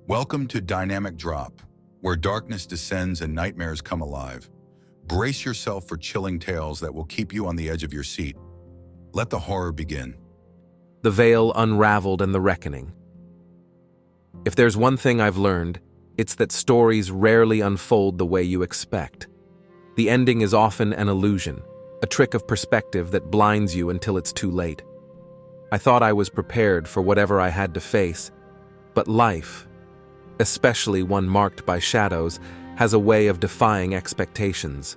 Welcome to Dynamic Drop, where darkness descends and nightmares come alive. Brace yourself for chilling tales that will keep you on the edge of your seat. Let the horror begin. The veil unraveled and the reckoning. If there's one thing I've learned, it's that stories rarely unfold the way you expect. The ending is often an illusion, a trick of perspective that blinds you until it's too late. I thought I was prepared for whatever I had to face, but life, especially one marked by shadows, has a way of defying expectations.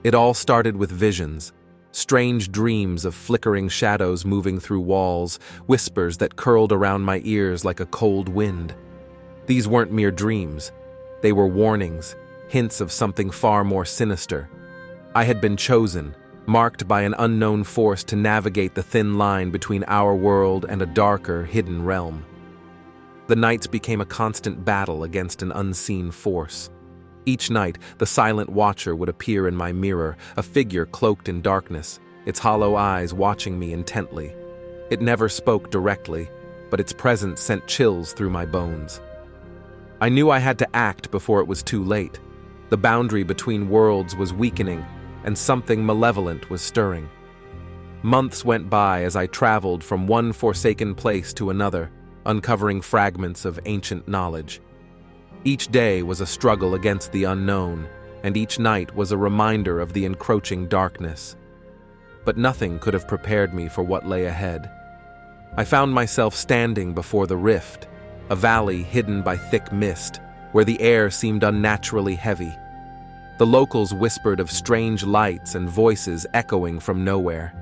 It all started with visions, strange dreams of flickering shadows moving through walls, whispers that curled around my ears like a cold wind. These weren't mere dreams. They were warnings, hints of something far more sinister. I had been chosen, marked by an unknown force to navigate the thin line between our world and a darker, hidden realm. The nights became a constant battle against an unseen force. Each night, the silent watcher would appear in my mirror, a figure cloaked in darkness, its hollow eyes watching me intently. It never spoke directly, but its presence sent chills through my bones. I knew I had to act before it was too late. The boundary between worlds was weakening, and something malevolent was stirring. Months went by as I traveled from one forsaken place to another, uncovering fragments of ancient knowledge. Each day was a struggle against the unknown, and each night was a reminder of the encroaching darkness. But nothing could have prepared me for what lay ahead. I found myself standing before the rift, a valley hidden by thick mist, where the air seemed unnaturally heavy. The locals whispered of strange lights and voices echoing from nowhere.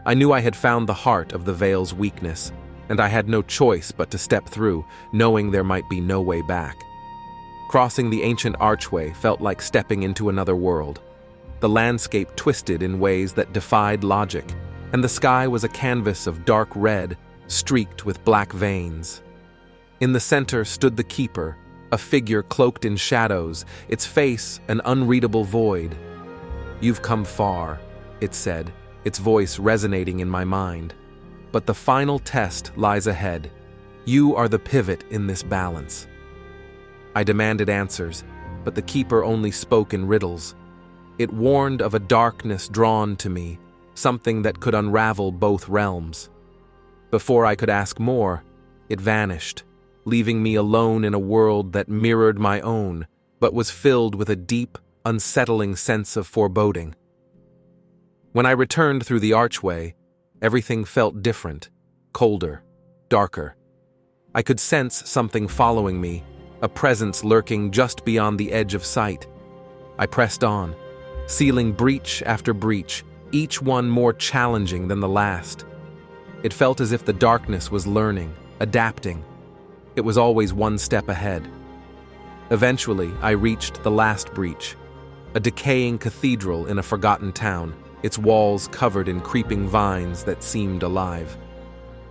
I knew I had found the heart of the veil's weakness, and I had no choice but to step through, knowing there might be no way back. Crossing the ancient archway felt like stepping into another world. The landscape twisted in ways that defied logic, and the sky was a canvas of dark red, streaked with black veins. In the center stood the Keeper, a figure cloaked in shadows, its face an unreadable void. "You've come far," it said, its voice resonating in my mind. "But the final test lies ahead. You are the pivot in this balance." I demanded answers, but the Keeper only spoke in riddles. It warned of a darkness drawn to me, something that could unravel both realms. Before I could ask more, it vanished, leaving me alone in a world that mirrored my own, but was filled with a deep, unsettling sense of foreboding. When I returned through the archway, everything felt different, colder, darker. I could sense something following me, a presence lurking just beyond the edge of sight. I pressed on, sealing breach after breach, each one more challenging than the last. It felt as if the darkness was learning, adapting. It was always one step ahead. Eventually, I reached the last breach, a decaying cathedral in a forgotten town, its walls covered in creeping vines that seemed alive.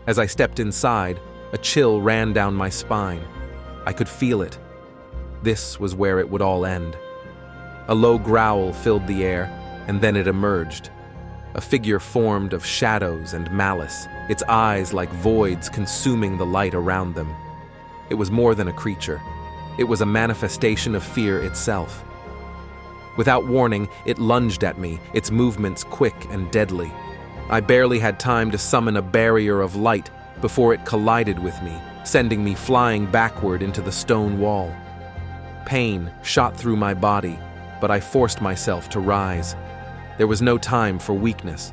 As I stepped inside, a chill ran down my spine. I could feel it. This was where it would all end. A low growl filled the air, and then it emerged. A figure formed of shadows and malice, its eyes like voids consuming the light around them. It was more than a creature. It was a manifestation of fear itself. Without warning, it lunged at me, its movements quick and deadly. I barely had time to summon a barrier of light before it collided with me, sending me flying backward into the stone wall. Pain shot through my body, but I forced myself to rise. There was no time for weakness.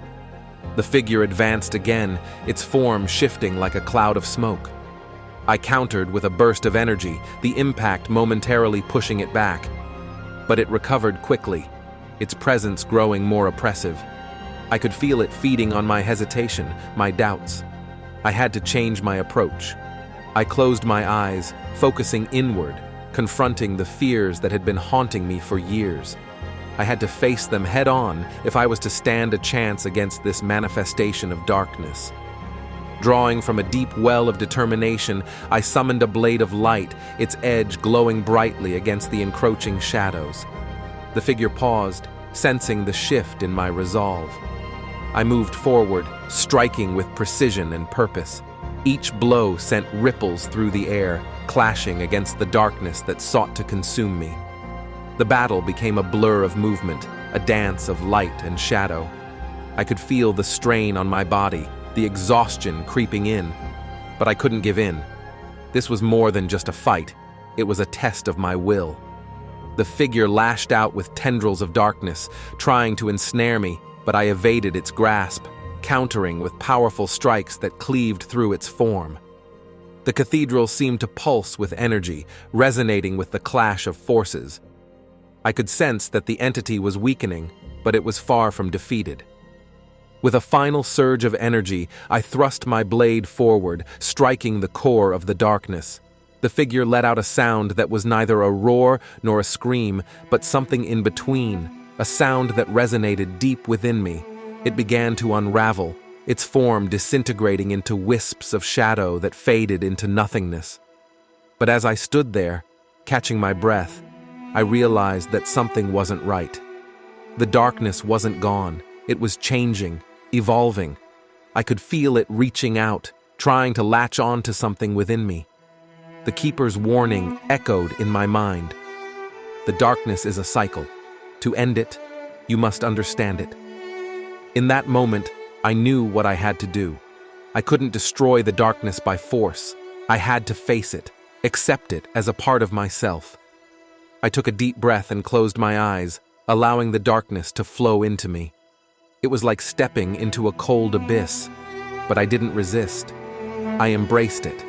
The figure advanced again, its form shifting like a cloud of smoke. I countered with a burst of energy, the impact momentarily pushing it back. But it recovered quickly, its presence growing more oppressive. I could feel it feeding on my hesitation, my doubts. I had to change my approach. I closed my eyes, focusing inward, confronting the fears that had been haunting me for years. I had to face them head-on if I was to stand a chance against this manifestation of darkness. Drawing from a deep well of determination, I summoned a blade of light, its edge glowing brightly against the encroaching shadows. The figure paused, sensing the shift in my resolve. I moved forward, striking with precision and purpose. Each blow sent ripples through the air, clashing against the darkness that sought to consume me. The battle became a blur of movement, a dance of light and shadow. I could feel the strain on my body, the exhaustion creeping in, but I couldn't give in. This was more than just a fight. It was a test of my will. The figure lashed out with tendrils of darkness, trying to ensnare me, but I evaded its grasp, countering with powerful strikes that cleaved through its form. The cathedral seemed to pulse with energy, resonating with the clash of forces. I could sense that the entity was weakening, but it was far from defeated. With a final surge of energy, I thrust my blade forward, striking the core of the darkness. The figure let out a sound that was neither a roar nor a scream, but something in between, a sound that resonated deep within me. It began to unravel, its form disintegrating into wisps of shadow that faded into nothingness. But as I stood there, catching my breath, I realized that something wasn't right. The darkness wasn't gone. It was changing, evolving. I could feel it reaching out, trying to latch on to something within me. The Keeper's warning echoed in my mind. The darkness is a cycle. To end it, you must understand it. In that moment, I knew what I had to do. I couldn't destroy the darkness by force. I had to face it, accept it as a part of myself. I took a deep breath and closed my eyes, allowing the darkness to flow into me. It was like stepping into a cold abyss, but I didn't resist. I embraced it.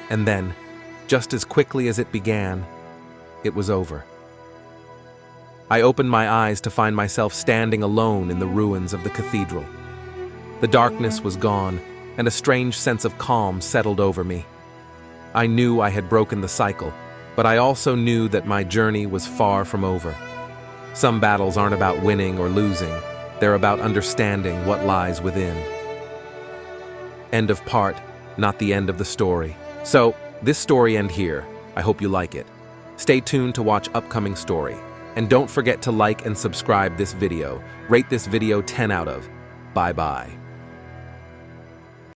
And then, just as quickly as it began, it was over. I opened my eyes to find myself standing alone in the ruins of the cathedral. The darkness was gone, and a strange sense of calm settled over me. I knew I had broken the cycle, but I also knew that my journey was far from over. Some battles aren't about winning or losing. They're about understanding what lies within. End of part, not the end of the story. So, this story ends here. I hope you like it. Stay tuned to watch upcoming story. And don't forget to like and subscribe this video. Rate this video 10 out of. Bye-bye.